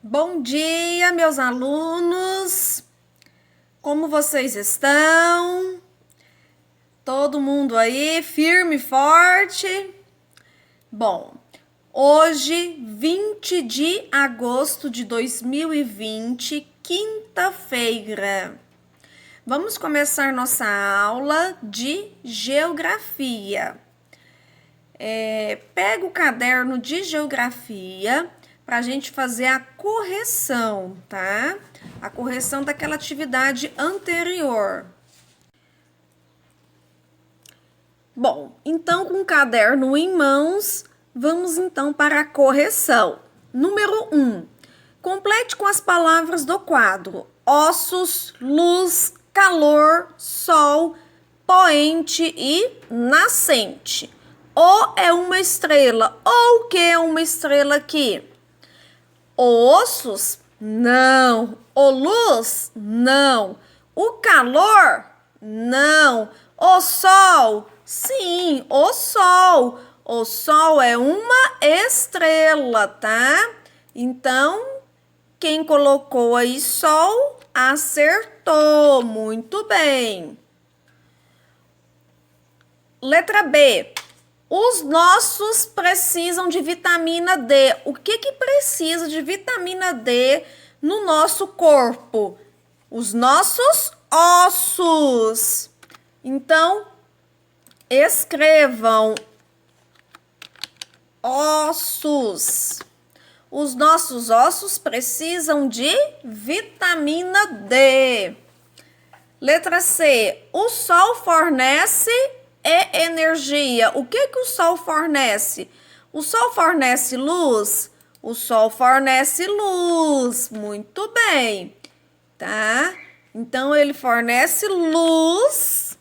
Bom dia, meus alunos! Como vocês estão? Todo mundo aí firme e forte? Bom, hoje, 20 de agosto de 2020, quinta-feira, vamos começar nossa aula de geografia. Pega o caderno de geografia para a gente fazer a correção, tá? A correção daquela atividade anterior. Bom, então com o caderno em mãos, vamos então para a correção. Número 1. Complete com as palavras do quadro: ossos, luz, calor, sol, poente e nascente. O é uma estrela. Ou o que é uma estrela aqui? Ossos? Não. O luz? Não. O calor? Não. O sol? Sim, o sol. O sol é uma estrela, tá? Então, quem colocou aí sol, acertou. Muito bem. Letra B. Os nossos precisam de vitamina D. O que precisa de vitamina D no nosso corpo? Os nossos ossos. Então, escrevam ossos. Os nossos ossos precisam de vitamina D. Letra C. O sol fornece energia. O que o sol fornece? O sol fornece luz? O sol fornece luz. Muito bem, tá? Então, ele fornece luz.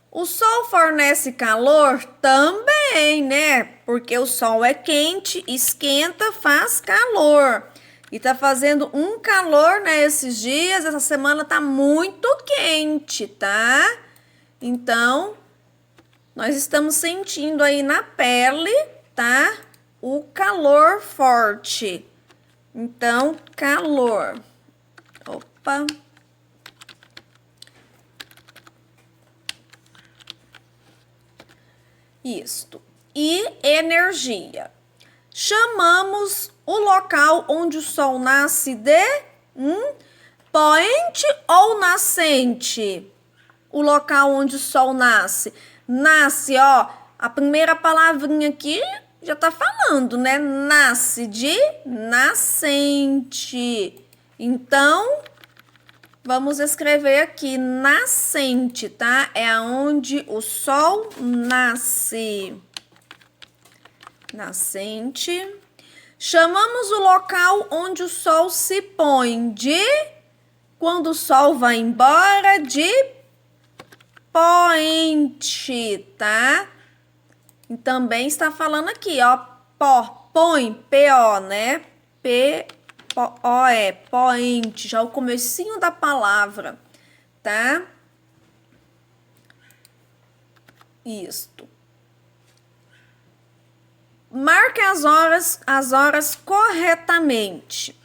O sol fornece calor? Também, né? Porque o sol é quente, esquenta, faz calor. E tá fazendo um calor, né, esses dias. Essa semana tá muito quente, tá? Então, nós estamos sentindo aí na pele, tá? O calor forte. Então, calor. Opa. Isto. E energia. Chamamos o local onde o sol nasce de poente ou nascente? O local onde o sol nasce. Nasce, ó, a primeira palavrinha aqui já tá falando, né? Nasce de nascente. Então, vamos escrever aqui nascente, tá? É aonde o sol nasce. Nascente. Chamamos o local onde o sol se põe de quando o sol vai embora, de poente, tá? E também está falando aqui, ó, põe, P-O, né? P-O-E, poente, já o comecinho da palavra, tá? Isto. Marque as horas corretamente.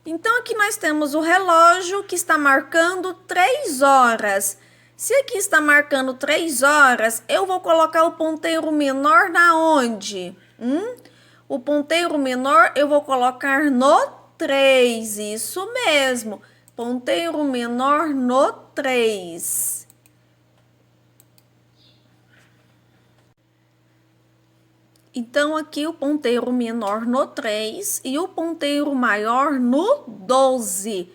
Então, aqui nós temos o relógio que está marcando 3 horas. Se aqui está marcando 3 horas, eu vou colocar o ponteiro menor na onde? O ponteiro menor eu vou colocar no 3, isso mesmo. Ponteiro menor no 3. Então, aqui o ponteiro menor no 3 e o ponteiro maior no 12.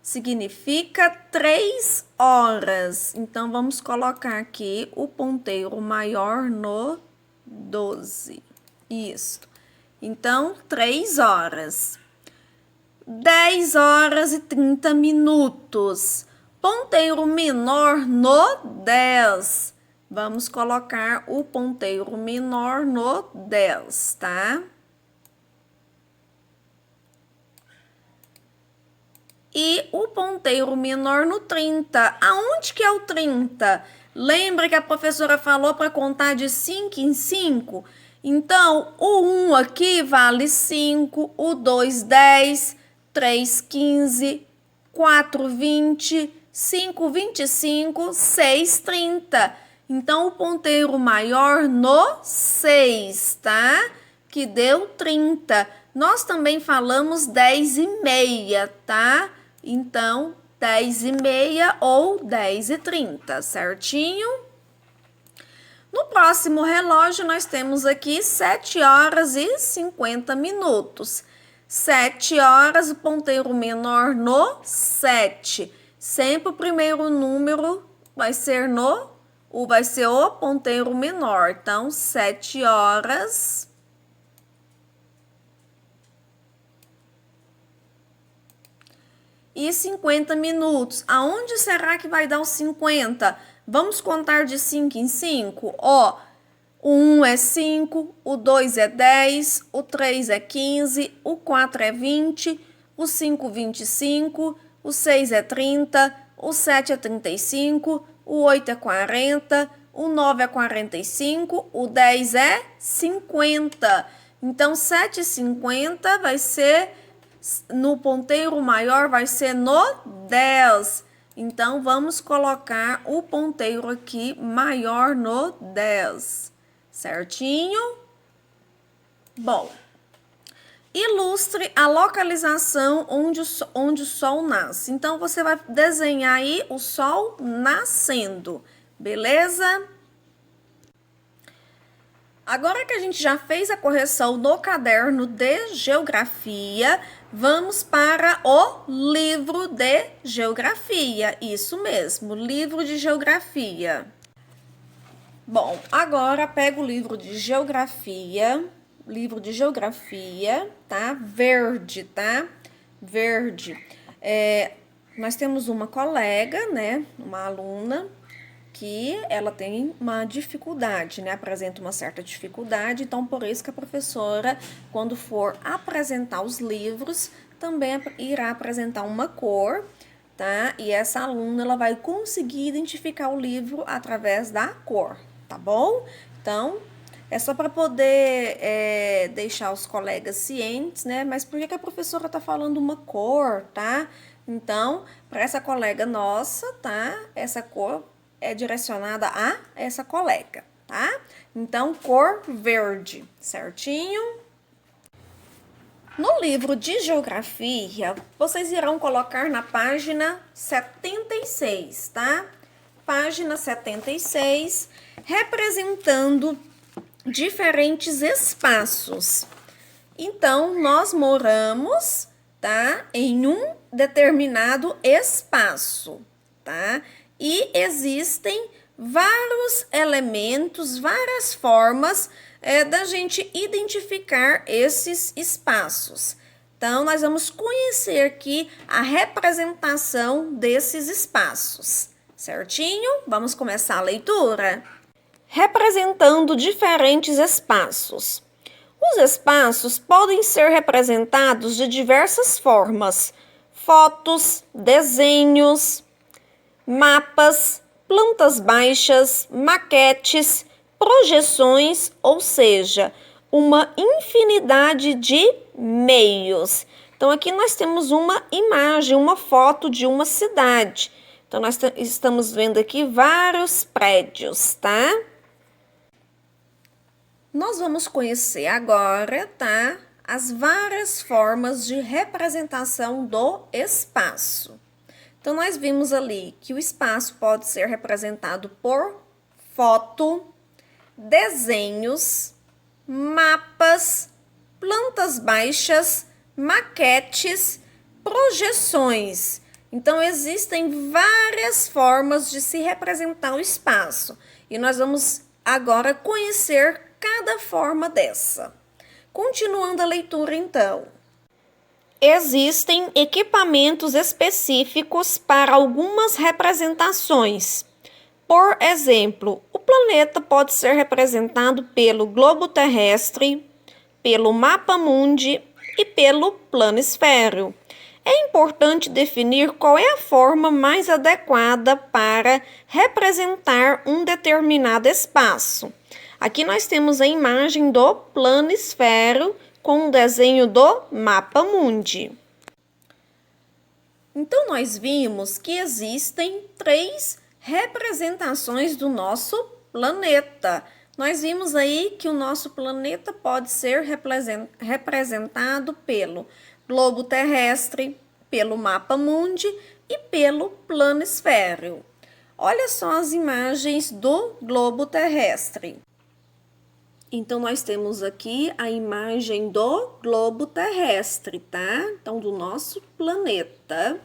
Significa 3 horas. Então, vamos colocar aqui o ponteiro maior no 12. Isso. Então, 3 horas. 10 horas e 30 minutos. Ponteiro menor no 10. Vamos colocar o ponteiro menor no 10, tá? E o ponteiro menor no 30. Aonde que é o 30? Lembra que a professora falou para contar de 5 em 5? Então, o 1 aqui vale 5, o 2, 10, 3, 15, 4, 20, 5, 25, 6, 30. Então, o ponteiro maior no 6, tá? Que deu 30. Nós também falamos 10 e meia, tá? Então, 10 e meia ou 10 e 30, certinho? No próximo relógio, nós temos aqui 7 horas e 50 minutos. 7 horas, o ponteiro menor no 7. Sempre o primeiro número vai ser o ponteiro menor. Então, 7 horas e 50 minutos. Aonde será que vai dar os 50? Vamos contar de 5 em 5? Ó, o 1 é 5, o 2 é 10, o 3 é 15, o 4 é 20, o 5, 25, o 6 é 30, o 7 é 35, o 8 é 40, o 9 é 45, o 10 é 50. Então, 7,50 vai ser, no ponteiro maior, vai ser no 10. Então, vamos colocar o ponteiro aqui maior no 10. Certinho? Bom, ilustre a localização onde o sol nasce. Então, você vai desenhar aí o sol nascendo, beleza? Agora que a gente já fez a correção no caderno de geografia, vamos para o livro de geografia. Isso mesmo, livro de geografia. Bom, agora pega o livro de geografia, tá? Verde, tá? Verde. Nós temos uma colega, né? Uma aluna que ela tem uma dificuldade, né? Apresenta uma certa dificuldade, então por isso que a professora, quando for apresentar os livros, também irá apresentar uma cor, tá? E essa aluna, ela vai conseguir identificar o livro através da cor, tá bom? Então, é só para poder deixar os colegas cientes, né? Mas por que a professora tá falando uma cor, tá? Então, para essa colega nossa, tá? Essa cor é direcionada a essa colega, tá? Então, cor verde, certinho? No livro de geografia, vocês irão colocar na página 76, tá? Página 76, representando diferentes espaços. Então, nós moramos, tá? Em um determinado espaço, tá? E existem vários elementos, várias formas da gente identificar esses espaços. Então, nós vamos conhecer aqui a representação desses espaços, certinho? Vamos começar a leitura? Representando diferentes espaços. Os espaços podem ser representados de diversas formas: fotos, desenhos, mapas, plantas baixas, maquetes, projeções, ou seja, uma infinidade de meios. Então, aqui nós temos uma imagem, uma foto de uma cidade. Então, nós estamos vendo aqui vários prédios, tá? Nós vamos conhecer agora, tá? As várias formas de representação do espaço. Então, nós vimos ali que o espaço pode ser representado por foto, desenhos, mapas, plantas baixas, maquetes, projeções. Então, existem várias formas de se representar o espaço. E nós vamos agora conhecer cada forma dessa. Continuando a leitura, então. Existem equipamentos específicos para algumas representações. Por exemplo, o planeta pode ser representado pelo globo terrestre, pelo mapa mundi e pelo planisfério. É importante definir qual é a forma mais adequada para representar um determinado espaço. Aqui nós temos a imagem do planisfério com o desenho do mapa mundi. Então, nós vimos que existem 3 representações do nosso planeta. Nós vimos aí que o nosso planeta pode ser representado pelo globo terrestre, pelo mapa mundi e pelo planisfério. Olha só as imagens do globo terrestre. Então, nós temos aqui a imagem do globo terrestre, tá? Então, do nosso planeta.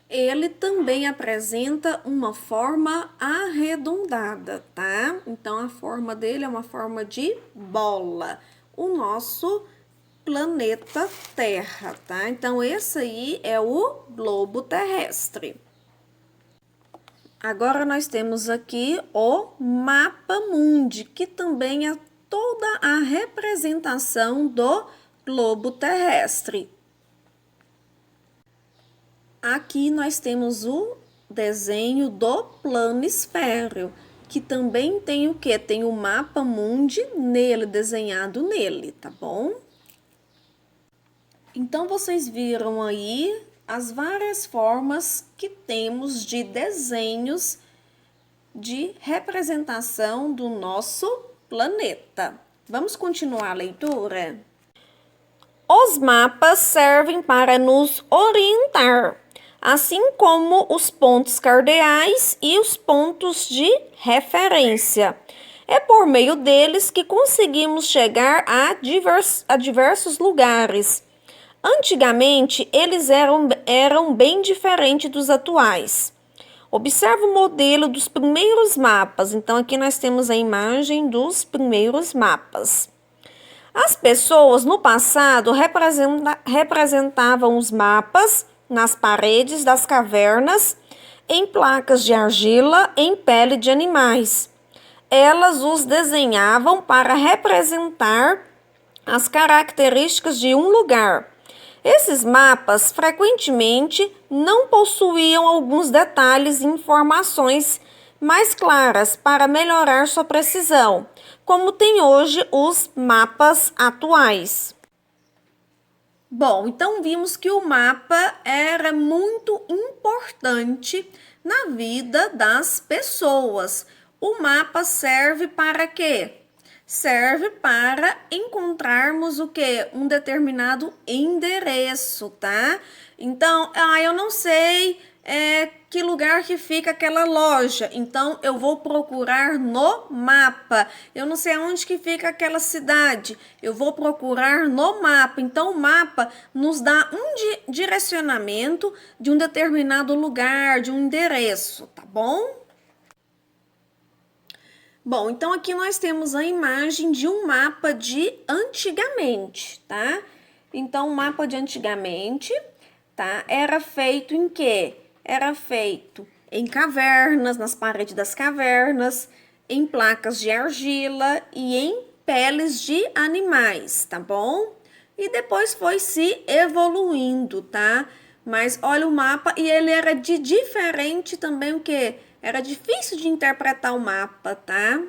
Ele também apresenta uma forma arredondada, tá? Então, a forma dele é uma forma de bola. O nosso planeta Terra, tá? Então, esse aí é o globo terrestre. Agora, nós temos aqui o mapa mundi, que também é toda a representação do globo terrestre. Aqui nós temos o desenho do planisfério, que também tem o quê? Tem o mapa mundi nele, desenhado nele, tá bom? Então, vocês viram aí as várias formas que temos de desenhos de representação do nosso planeta. Vamos continuar a leitura? Os mapas servem para nos orientar, assim como os pontos cardeais e os pontos de referência. É por meio deles que conseguimos chegar a diversos lugares. Antigamente, eles eram bem diferentes dos atuais. Observe o modelo dos primeiros mapas. Então, aqui nós temos a imagem dos primeiros mapas. As pessoas no passado representavam os mapas nas paredes das cavernas, em placas de argila, em pele de animais. Elas os desenhavam para representar as características de um lugar. Esses mapas frequentemente não possuíam alguns detalhes e informações mais claras para melhorar sua precisão, como tem hoje os mapas atuais. Bom, então vimos que o mapa era muito importante na vida das pessoas. O mapa serve para quê? Serve para encontrarmos o quê? Um determinado endereço, tá? Então, eu não sei que lugar que fica aquela loja, então eu vou procurar no mapa. Eu não sei aonde que fica aquela cidade, eu vou procurar no mapa. Então, o mapa nos dá um direcionamento de um determinado lugar, de um endereço, tá bom? Bom, então aqui nós temos a imagem de um mapa de antigamente, tá? Então, o mapa de antigamente, tá? Era feito em quê? Era feito em cavernas, nas paredes das cavernas, em placas de argila e em peles de animais, tá bom? E depois foi se evoluindo, tá? Mas olha o mapa e ele era de diferente também o quê? Era difícil de interpretar o mapa, tá?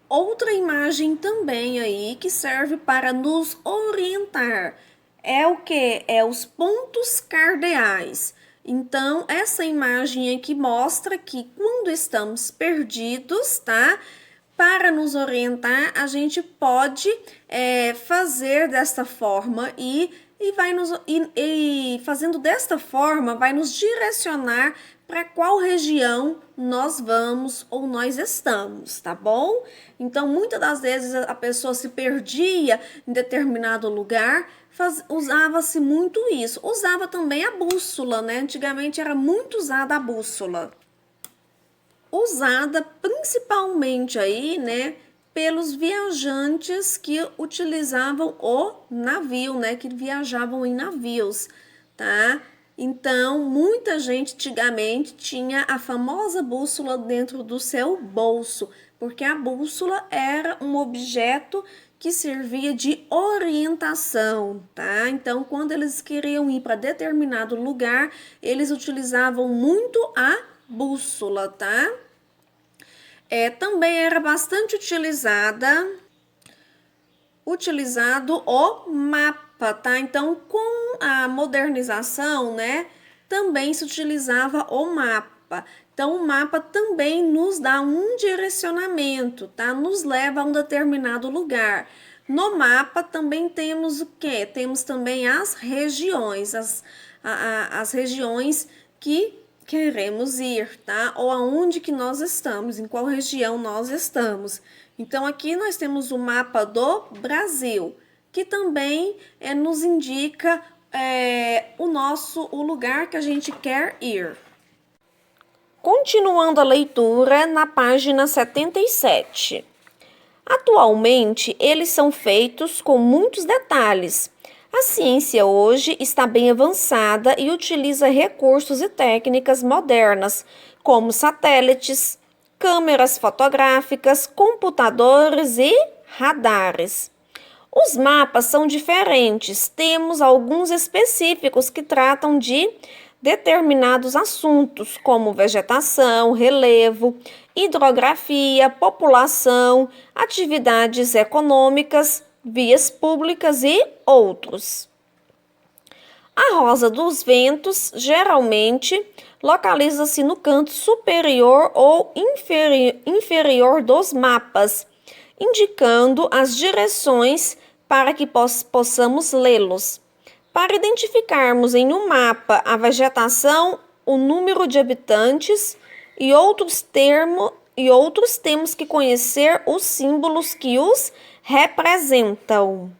Outra imagem também aí que serve para nos orientar é o que? É os pontos cardeais. Então, essa imagem aqui mostra que quando estamos perdidos, tá? Para nos orientar, a gente pode fazer desta forma e fazendo desta forma, vai nos direcionar para qual região nós vamos ou nós estamos, tá bom? Então, muitas das vezes a pessoa se perdia em determinado lugar, usava-se muito isso. Usava também a bússola, né? Antigamente era muito usada a bússola. Usada principalmente aí, né? Pelos viajantes que utilizavam o navio, né? Que viajavam em navios, tá? Então, muita gente antigamente tinha a famosa bússola dentro do seu bolso, porque a bússola era um objeto que servia de orientação, tá? Então, quando eles queriam ir para determinado lugar, eles utilizavam muito a bússola, tá? Também era bastante utilizado o mapa, tá? Então, com a modernização, né, também se utilizava o mapa. Então, o mapa também nos dá um direcionamento, tá? Nos leva a um determinado lugar. No mapa também temos o quê? Temos também as regiões, as regiões que queremos ir, tá? Ou aonde que nós estamos, em qual região nós estamos. Então, aqui nós temos o mapa do Brasil, que também nos indica o lugar que a gente quer ir. Continuando a leitura na página 77. Atualmente, eles são feitos com muitos detalhes. A ciência hoje está bem avançada e utiliza recursos e técnicas modernas, como satélites, câmeras fotográficas, computadores e radares. Os mapas são diferentes, temos alguns específicos que tratam de determinados assuntos, como vegetação, relevo, hidrografia, população, atividades econômicas, vias públicas e outros. A rosa dos ventos geralmente localiza-se no canto superior ou inferior dos mapas, indicando as direções para que possamos lê-los. Para identificarmos em um mapa a vegetação, o número de habitantes e outros temos que conhecer os símbolos que os representam.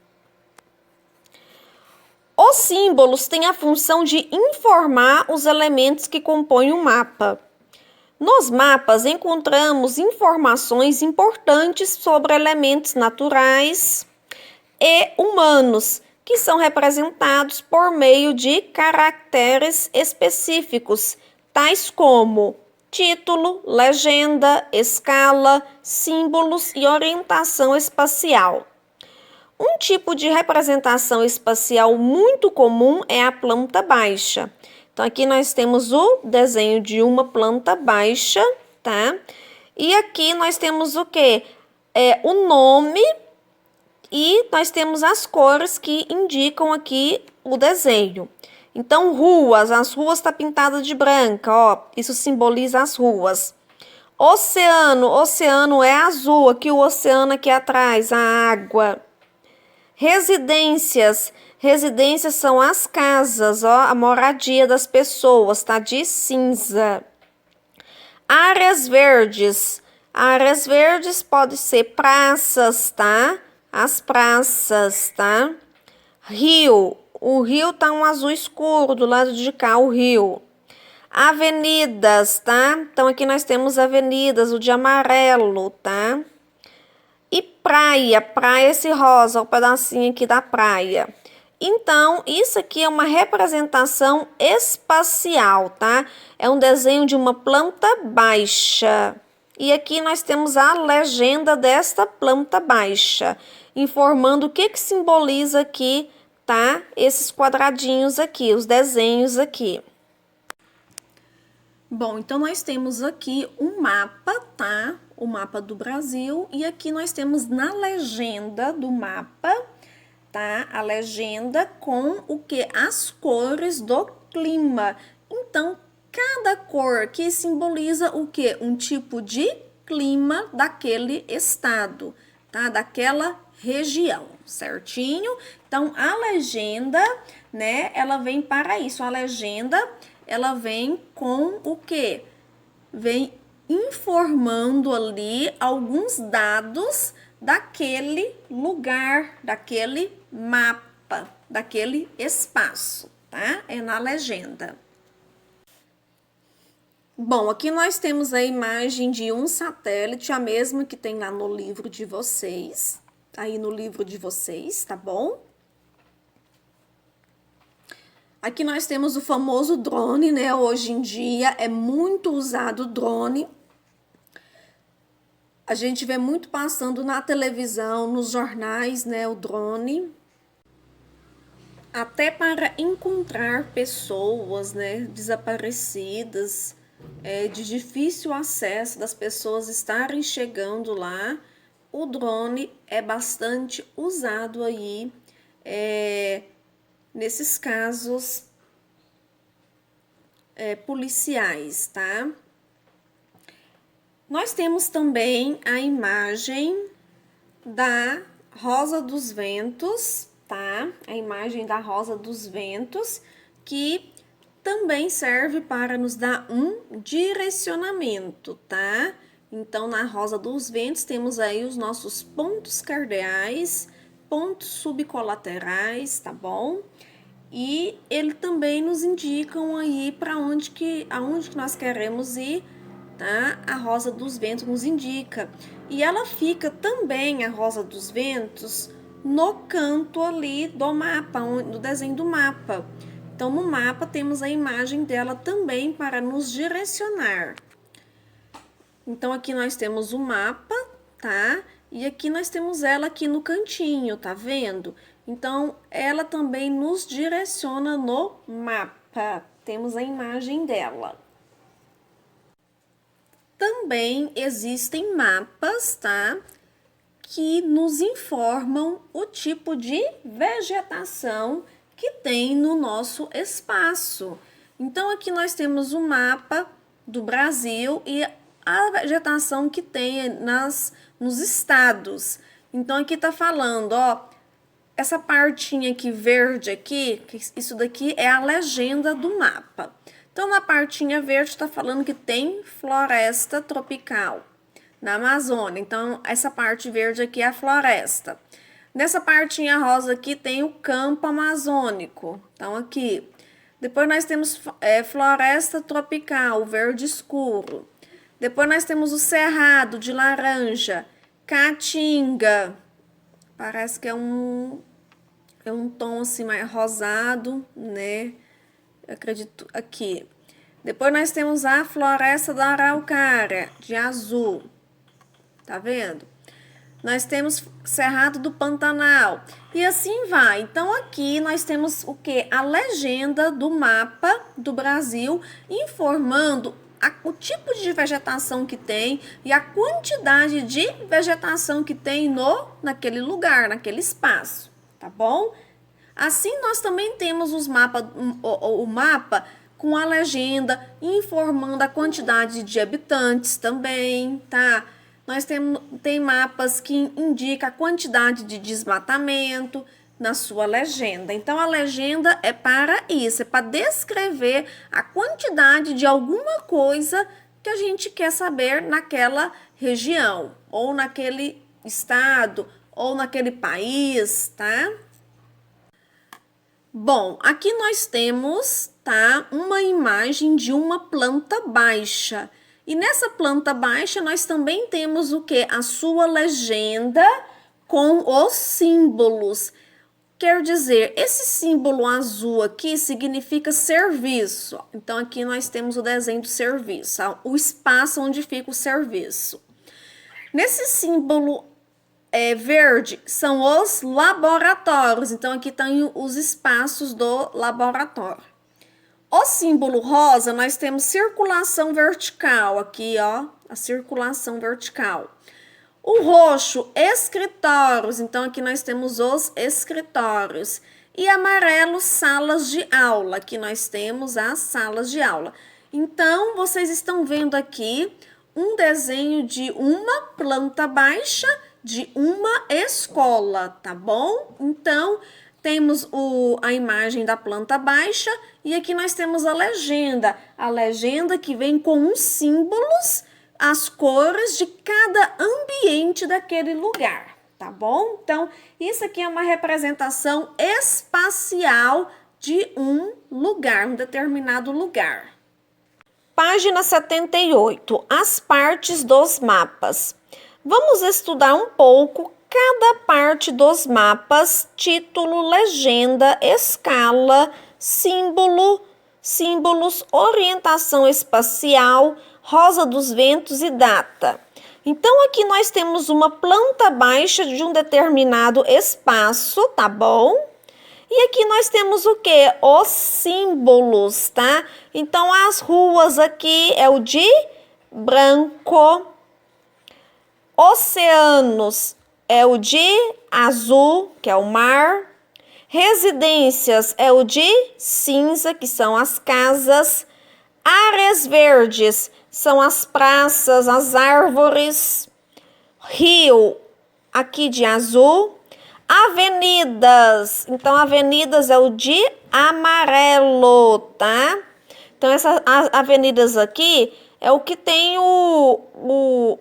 Os símbolos têm a função de informar os elementos que compõem o mapa. Nos mapas encontramos informações importantes sobre elementos naturais e humanos, que são representados por meio de caracteres específicos, tais como título, legenda, escala, símbolos e orientação espacial. Um tipo de representação espacial muito comum é a planta baixa. Então, aqui nós temos o desenho de uma planta baixa, tá? E aqui nós temos o quê? O nome e nós temos as cores que indicam aqui o desenho. Então, as ruas estão pintadas de branca, ó, isso simboliza as ruas. Oceano é azul, aqui o oceano aqui atrás, a água. Residências são as casas, ó, a moradia das pessoas, tá de cinza. Áreas verdes pode ser praças, tá? As praças, tá? O rio tá um azul escuro do lado de cá, o rio. Avenidas, tá? Então aqui nós temos avenidas, o de amarelo, tá? E praia esse rosa, o pedacinho aqui da praia. Então, isso aqui é uma representação espacial, tá? É um desenho de uma planta baixa. E aqui nós temos a legenda desta planta baixa, informando o que simboliza aqui, tá? Esses quadradinhos aqui, os desenhos aqui. Bom, então nós temos aqui um mapa, tá? O mapa do Brasil, e aqui nós temos na legenda do mapa, tá? A legenda com o que? As cores do clima. Então, cada cor aqui simboliza o que? Um tipo de clima daquele estado, tá? Daquela região, certinho? Então, a legenda, né? Ela vem para isso. A legenda, ela vem com o que? Vem informando ali alguns dados daquele lugar, daquele mapa, daquele espaço, tá? É na legenda. Bom, aqui nós temos a imagem de um satélite, a mesma que tem lá no livro de vocês, aí no livro de vocês, tá bom? Aqui nós temos o famoso drone, né? Hoje em dia é muito usado o drone. A gente vê muito passando na televisão, nos jornais, né? O drone. Até para encontrar pessoas, né? Desaparecidas. de difícil acesso, das pessoas estarem chegando lá, o drone é bastante usado aí nesses casos policiais, tá? Nós temos também a imagem da Rosa dos Ventos, tá? A imagem da Rosa dos Ventos, que também serve para nos dar um direcionamento, tá? Então, na Rosa dos Ventos, temos aí os nossos pontos cardeais, pontos subcolaterais, tá bom? E ele também nos indicam aí para aonde que nós queremos ir, tá? A Rosa dos Ventos nos indica. E ela fica também, a Rosa dos Ventos, no canto ali do mapa, no desenho do mapa. Então, no mapa temos a imagem dela também para nos direcionar. Então, aqui nós temos o mapa, tá? E aqui nós temos ela aqui no cantinho, tá vendo? Então, ela também nos direciona no mapa. Temos a imagem dela. Também existem mapas, tá? Que nos informam o tipo de vegetação que tem no nosso espaço. Então, aqui nós temos o mapa do Brasil e a vegetação que tem nos estados. Então, aqui tá falando, ó, essa partinha aqui verde aqui, isso daqui é a legenda do mapa. Então, na partinha verde está falando que tem floresta tropical na Amazônia. Então, essa parte verde aqui é a floresta. Nessa partinha rosa aqui tem o campo amazônico. Então, aqui. Depois nós temos floresta tropical, verde escuro. Depois nós temos o cerrado de laranja, caatinga. Parece que é um tom assim mais rosado, né? Eu acredito aqui. Depois nós temos a floresta da araucária, de azul. Tá vendo? Nós temos Cerrado do Pantanal. E assim vai. Então, aqui nós temos o quê? A legenda do mapa do Brasil, informando o tipo de vegetação que tem e a quantidade de vegetação que tem naquele lugar, naquele espaço. Tá bom? Assim, nós também temos o mapa com a legenda informando a quantidade de habitantes também, tá? Nós tem mapas que indicam a quantidade de desmatamento na sua legenda. Então, a legenda é para isso, é para descrever a quantidade de alguma coisa que a gente quer saber naquela região, ou naquele estado, ou naquele país, tá? Bom, aqui nós temos, tá, uma imagem de uma planta baixa. E nessa planta baixa nós também temos o que? A sua legenda com os símbolos. Quer dizer, esse símbolo azul aqui significa serviço. Então, aqui nós temos o desenho do serviço, o espaço onde fica o serviço. Nesse símbolo verde são os laboratórios. Então, aqui tem os espaços do laboratório. O símbolo rosa, nós temos circulação vertical. Aqui, ó, a circulação vertical. O roxo, escritórios. Então, aqui nós temos os escritórios. E amarelo, salas de aula. Aqui nós temos as salas de aula. Então, vocês estão vendo aqui um desenho de uma planta baixa de uma escola, tá bom? Então, temos a imagem da planta baixa e aqui nós temos a legenda que vem com os símbolos, as cores de cada ambiente daquele lugar, tá bom? Então, isso aqui é uma representação espacial de um lugar, um determinado lugar. Página 78, as partes dos mapas. Vamos estudar um pouco cada parte dos mapas, título, legenda, escala, símbolos, orientação espacial, rosa dos ventos e data. Então, aqui nós temos uma planta baixa de um determinado espaço, tá bom? E aqui nós temos o quê? Os símbolos, tá? Então, as ruas aqui é o de branco. Oceanos é o de azul, que é o mar. Residências é o de cinza, que são as casas. Áreas verdes são as praças, as árvores. Rio, aqui de azul. Avenidas, então avenidas é o de amarelo, tá? Então essas avenidas aqui é o que tem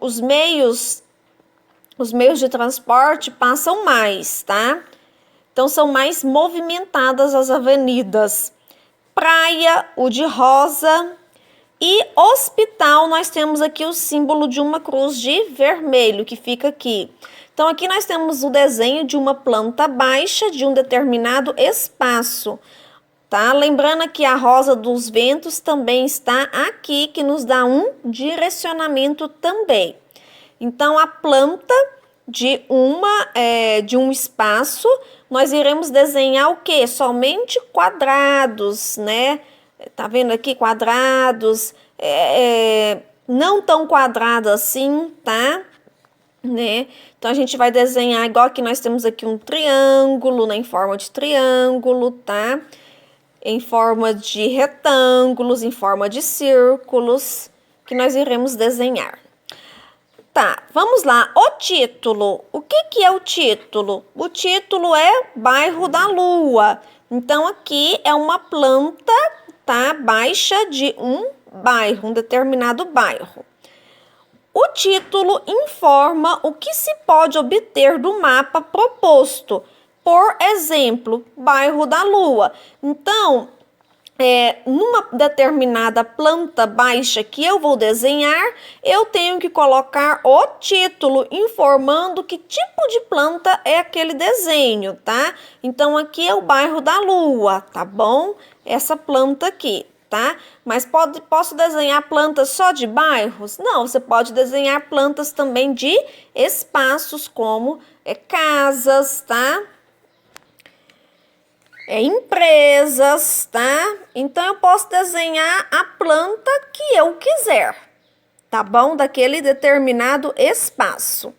os meios de transporte passam mais, tá? Então são mais movimentadas as avenidas. Praia, o de rosa. E hospital, nós temos aqui o símbolo de uma cruz de vermelho, que fica aqui. Então, aqui nós temos o desenho de uma planta baixa de um determinado espaço, tá? Lembrando que a rosa dos ventos também está aqui, que nos dá um direcionamento também. Então, a planta de um espaço, nós iremos desenhar o quê? Somente quadrados, né? Tá vendo aqui quadrados, não tão quadrado assim, tá? Né? Então a gente vai desenhar igual que nós temos aqui um triângulo, né? Em forma de triângulo, tá? Em forma de retângulos, em forma de círculos, que nós iremos desenhar. Tá, vamos lá. O título. O que é o título? O título é Bairro da Lua. Então aqui é uma planta, tá? Baixa de um bairro, um determinado bairro. O título informa o que se pode obter do mapa proposto. Por exemplo, Bairro da Lua. Então, numa determinada planta baixa que eu vou desenhar, eu tenho que colocar o título informando que tipo de planta é aquele desenho, tá? Então, aqui é o Bairro da Lua, tá bom? Essa planta aqui. Tá? Mas posso desenhar plantas só de bairros? Não, você pode desenhar plantas também de espaços como casas, tá? Empresas, tá? Então eu posso desenhar a planta que eu quiser, tá bom? Daquele determinado espaço.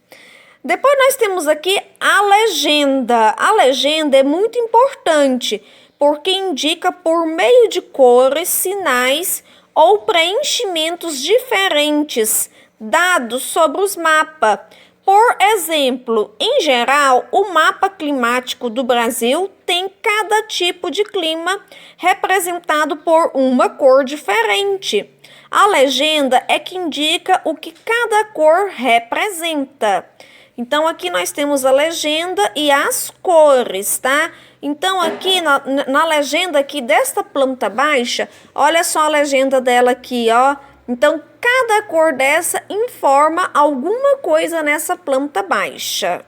Depois nós temos aqui a legenda. A legenda é muito importante, porque indica por meio de cores, sinais ou preenchimentos diferentes dados sobre os mapas. Por exemplo, em geral, o mapa climático do Brasil tem cada tipo de clima representado por uma cor diferente. A legenda é que indica o que cada cor representa. Então, aqui nós temos a legenda e as cores, tá? Então, aqui na legenda aqui desta planta baixa, olha só a legenda dela aqui, ó. Então, cada cor dessa informa alguma coisa nessa planta baixa.